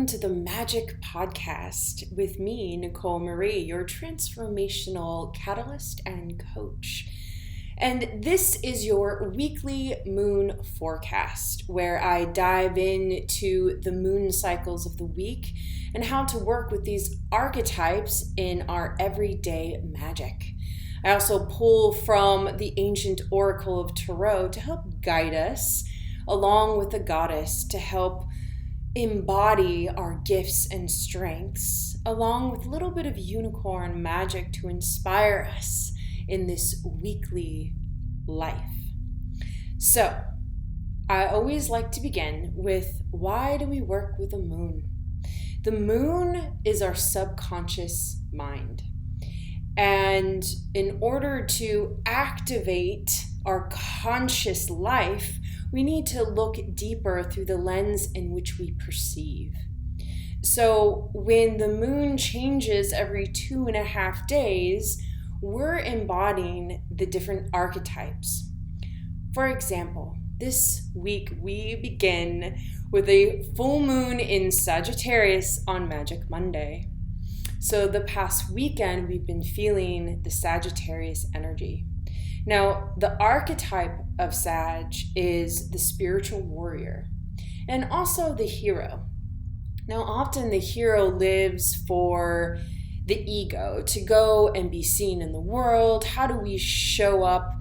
to the Magic Podcast with me, Nicole Marie, your transformational catalyst and coach. And this is your weekly moon forecast, where I dive into the moon cycles of the week and how to work with these archetypes in our everyday magic. I also pull from the ancient oracle of Tarot to help guide us, along with the goddess to help embody our gifts and strengths, along with a little bit of unicorn magic to inspire us in this weekly life. So, I always like to begin with, why do we work with the moon? The moon is our subconscious mind. And in order to activate our conscious life, we need to look deeper through the lens in which we perceive. So when the moon changes every 2.5 days, we're embodying the different archetypes. For example, this week we begin with a full moon in Sagittarius on Magic Monday. So the past weekend we've been feeling the Sagittarius energy. Now, the archetype of Sag is the spiritual warrior and also the hero. Now, often the hero lives for the ego, to go and be seen in the world. How do we show up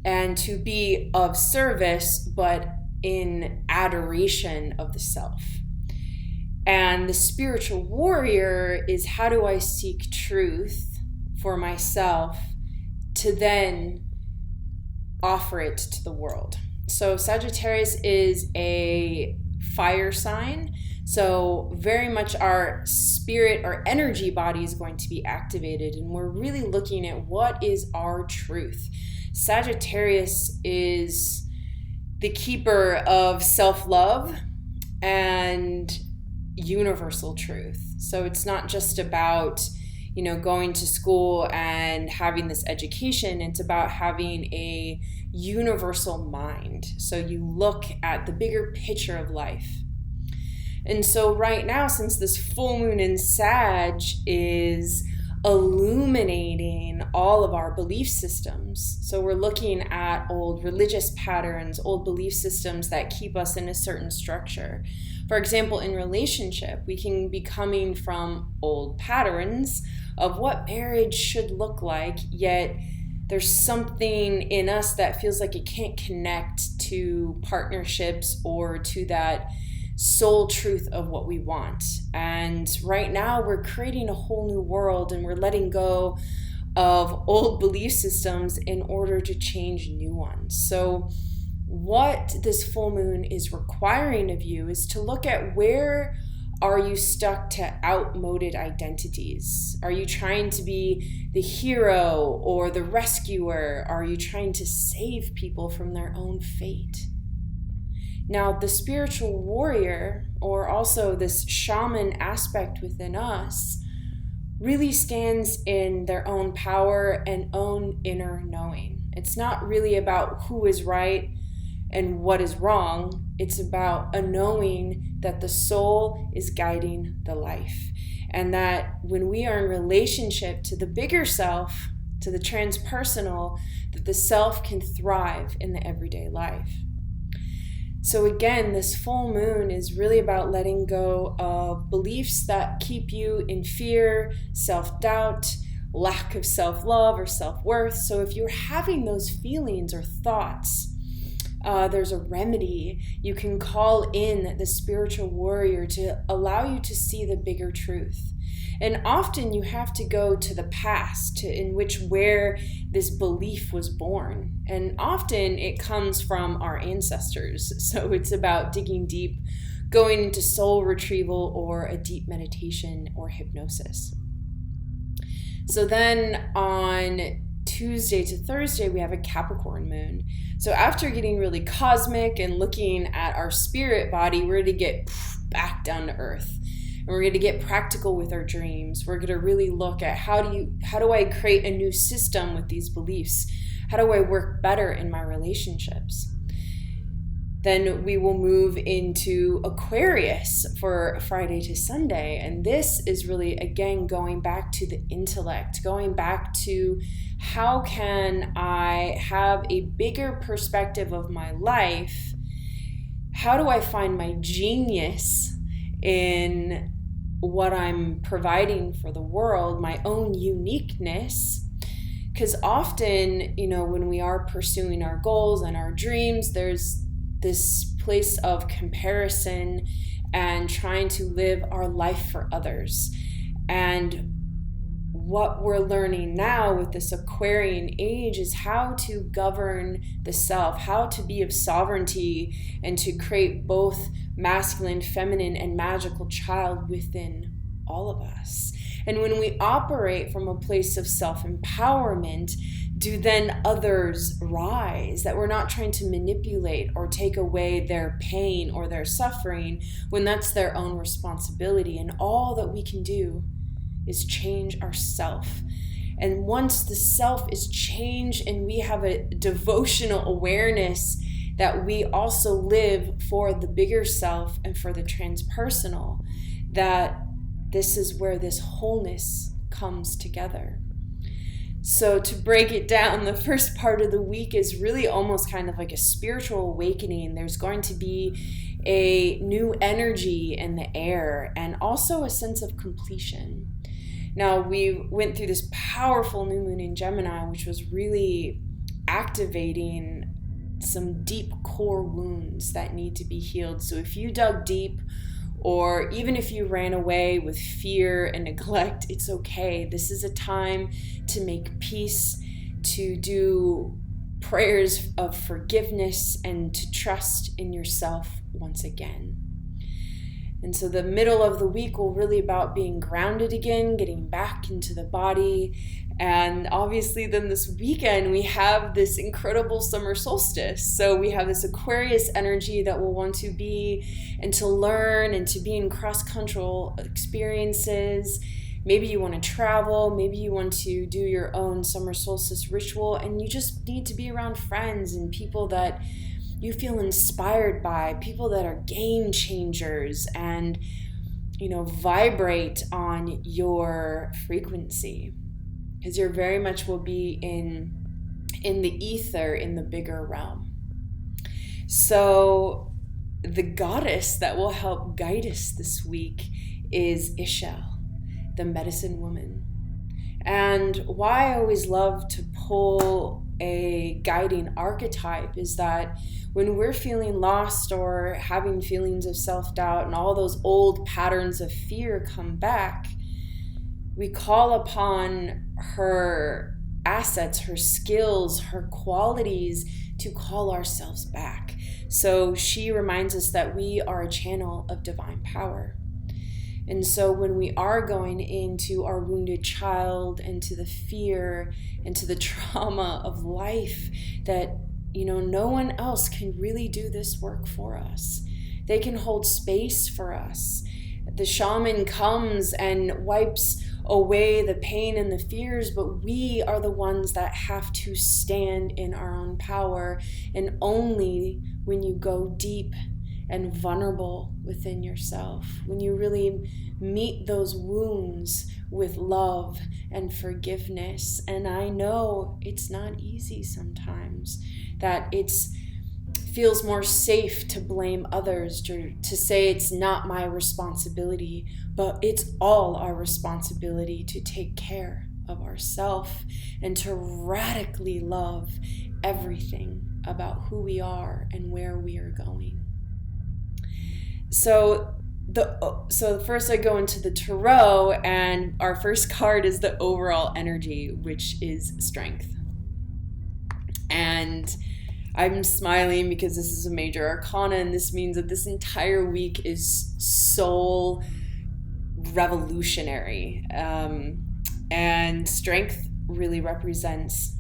and to be of service, but in adoration of the self? And the spiritual warrior is, how do I seek truth for myself to then offer it to the world? So Sagittarius is a fire sign. So very much our spirit, our energy body is going to be activated, and we're really looking at what is our truth. Sagittarius is the keeper of self-love and universal truth. So it's not just about, going to school and having this education. It's about having a universal mind. So you look at the bigger picture of life. And so right now, since this full moon in Sag is illuminating all of our belief systems, so we're looking at old religious patterns, old belief systems that keep us in a certain structure. For example, in relationship, we can be coming from old patterns of what marriage should look like, yet there's something in us that feels like it can't connect to partnerships or to that soul truth of what we want. And right now we're creating a whole new world, and we're letting go of old belief systems in order to change new ones. So what this full moon is requiring of you is to look at, where are you stuck to outmoded identities? Are you trying to be the hero or the rescuer? Are you trying to save people from their own fate? Now, the spiritual warrior, or also this shaman aspect within us, really stands in their own power and own inner knowing. It's not really about who is right and what is wrong. It's about a knowing that the soul is guiding the life. And that when we are in relationship to the bigger self, to the transpersonal, that the self can thrive in the everyday life. So again, this full moon is really about letting go of beliefs that keep you in fear, self-doubt, lack of self-love or self-worth. So if you're having those feelings or thoughts, there's a remedy. You can call in the spiritual warrior to allow you to see the bigger truth. And often you have to go to the past, where this belief was born. And often it comes from our ancestors. So it's about digging deep, going into soul retrieval or a deep meditation or hypnosis. So then on Tuesday to Thursday, we have a Capricorn moon. So after getting really cosmic and looking at our spirit body, we're going to get back down to earth. And we're going to get practical with our dreams. We're going to really look at how do I create a new system with these beliefs? How do I work better in my relationships? Then we will move into Aquarius for Friday to Sunday. And this is really, again, going back to the intellect, going back to how can I have a bigger perspective of my life? How do I find my genius in what I'm providing for the world, my own uniqueness? Because often, when we are pursuing our goals and our dreams, there's this place of comparison and trying to live our life for others. And what we're learning now with this Aquarian age is how to govern the self, how to be of sovereignty, and to create both masculine, feminine, and magical child within all of us. And when we operate from a place of self-empowerment, do then others rise? That we're not trying to manipulate or take away their pain or their suffering when that's their own responsibility. And all that we can do is change ourself. And once the self is changed and we have a devotional awareness that we also live for the bigger self and for the transpersonal, that this is where this wholeness comes together. So to break it down, the first part of the week is really almost kind of like a spiritual awakening. There's going to be a new energy in the air and also a sense of completion. Now, we went through this powerful new moon in Gemini, which was really activating some deep core wounds that need to be healed. So if you dug deep, or even if you ran away with fear and neglect, it's okay. This is a time to make peace, to do prayers of forgiveness, and to trust in yourself once again. And so the middle of the week will really about being grounded again, getting back into the body. And obviously then this weekend we have this incredible summer solstice. So we have this Aquarius energy that will want to be and to learn and to be in cross-cultural experiences. Maybe you want to travel, maybe you want to do your own summer solstice ritual, and you just need to be around friends and people that you feel inspired by, people that are game changers and, vibrate on your frequency. Because you very much will be in the ether, in the bigger realm. So the goddess that will help guide us this week is Ishel, the medicine woman. And why I always love to pull a guiding archetype is that when we're feeling lost or having feelings of self-doubt and all those old patterns of fear come back, we call upon her assets, her skills, her qualities to call ourselves back. So she reminds us that we are a channel of divine power. And so when we are going into our wounded child and to the fear and to the trauma of life, that no one else can really do this work for us. They can hold space for us. The shaman comes and wipes away the pain and the fears, but we are the ones that have to stand in our own power. And only when you go deep and vulnerable within yourself, when you really meet those wounds with love and forgiveness. And I know it's not easy sometimes, that it feels more safe to blame others, to say it's not my responsibility, but it's all our responsibility to take care of ourselves and to radically love everything about who we are and where we are going. So first I go into the tarot, and our first card is the overall energy, which is strength. And I'm smiling because this is a major arcana, and this means that this entire week is soul revolutionary. And strength really represents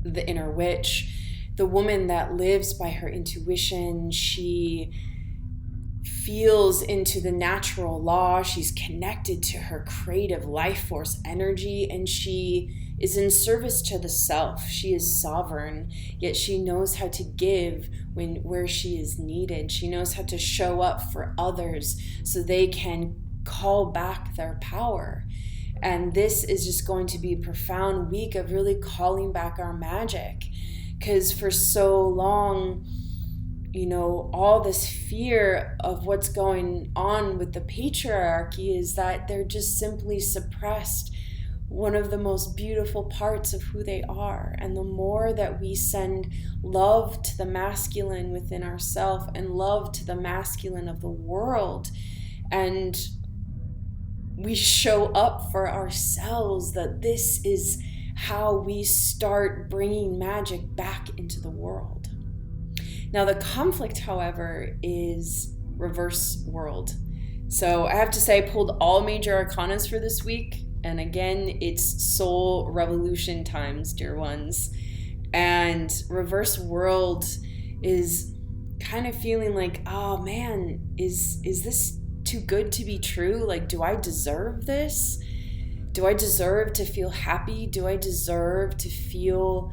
the inner witch, the woman that lives by her intuition. She feels into the natural law. She's connected to her creative life force energy, and she is in service to the self. She is sovereign, yet she knows how to give where she is needed. She knows how to show up for others so they can call back their power. And this is just going to be a profound week of really calling back our magic, because for so long, all this fear of what's going on with the patriarchy is that they're just simply suppressed one of the most beautiful parts of who they are. And the more that we send love to the masculine within ourselves and love to the masculine of the world, and we show up for ourselves, that this is how we start bringing magic back into the world. Now, the conflict, however, is reverse world. So I have to say I pulled all major arcanas for this week. And again, it's soul revolution times, dear ones. And reverse world is kind of feeling like, oh man, is this too good to be true? Like, do I deserve this? Do I deserve to feel happy? Do I deserve to feel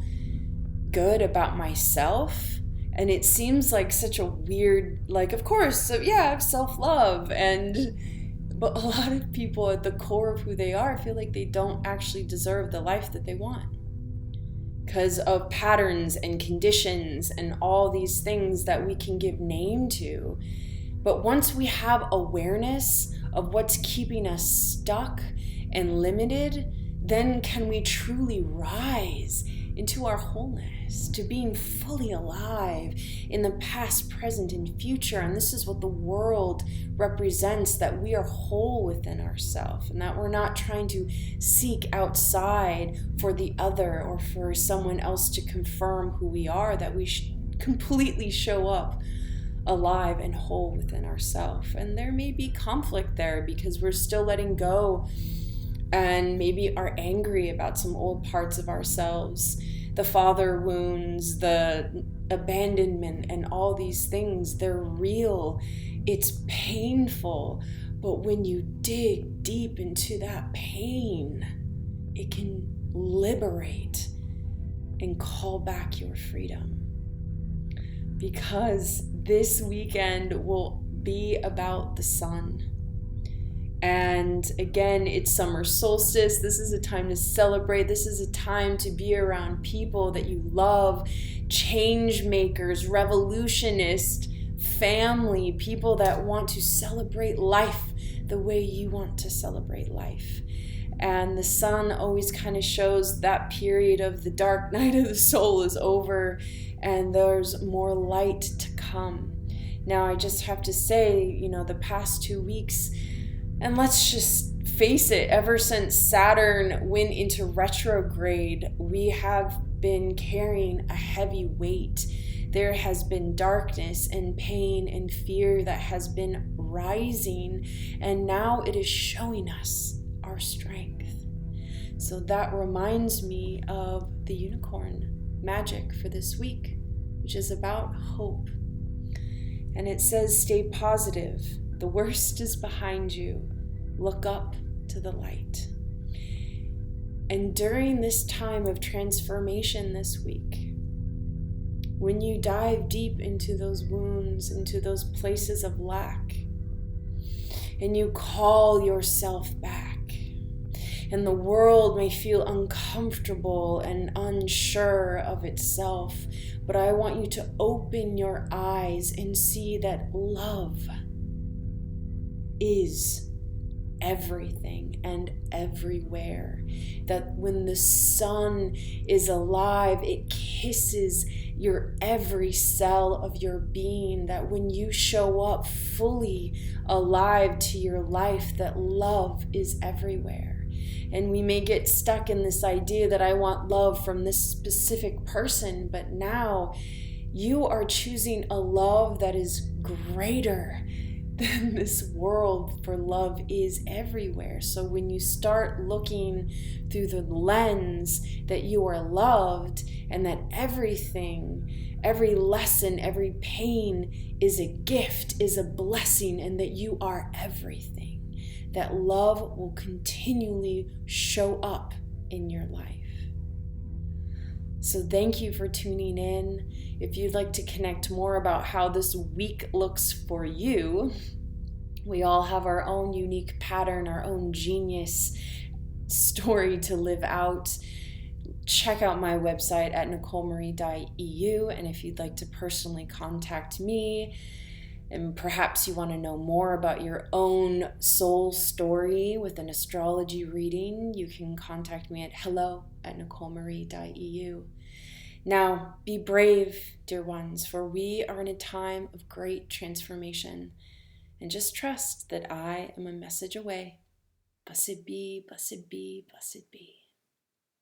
good about myself? And it seems like such a weird, of course, so yeah, I have self-love. But a lot of people at the core of who they are feel like they don't actually deserve the life that they want, because of patterns and conditions and all these things that we can give name to. But once we have awareness of what's keeping us stuck and limited, then can we truly rise into our wholeness, to being fully alive in the past, present, and future. And this is what the world represents, that we are whole within ourselves, and that we're not trying to seek outside for the other or for someone else to confirm who we are, that we completely show up alive and whole within ourselves. And there may be conflict there because we're still letting go and maybe are angry about some old parts of ourselves, the father wounds, the abandonment, and all these things. They're real. It's painful. But when you dig deep into that pain, it can liberate and call back your freedom. Because this weekend will be about the sun. And again, it's summer solstice. This is a time to celebrate. This is a time to be around people that you love, change makers, revolutionists, family, people that want to celebrate life the way you want to celebrate life. And the sun always kind of shows that period of the dark night of the soul is over and there's more light to come. Now, I just have to say, the past 2 weeks, and let's just face it, ever since Saturn went into retrograde, we have been carrying a heavy weight. There has been darkness and pain and fear that has been rising, and now it is showing us our strength. So that reminds me of the unicorn magic for this week, which is about hope. And it says, stay positive. The worst is behind you. Look up to the light. And during this time of transformation this week, when you dive deep into those wounds, into those places of lack, and you call yourself back, and the world may feel uncomfortable and unsure of itself, but I want you to open your eyes and see that love is everything and everywhere. That when the sun is alive, it kisses your every cell of your being. That when you show up fully alive to your life, that love is everywhere. And we may get stuck in this idea that I want love from this specific person, but now you are choosing a love that is greater, this world for love is everywhere. So when you start looking through the lens that you are loved and that everything, every lesson, every pain is a gift, is a blessing, and that you are everything, that love will continually show up in your life. So thank you for tuning in. If you'd like to connect more about how this week looks for you, we all have our own unique pattern, our own genius story to live out. Check out my website at nicolemarie.eu, and if you'd like to personally contact me, and perhaps you want to know more about your own soul story with an astrology reading, you can contact me at hello@nicolemarie.eu. Now, be brave, dear ones, for we are in a time of great transformation. And just trust that I am a message away. Blessed be, blessed be, blessed be.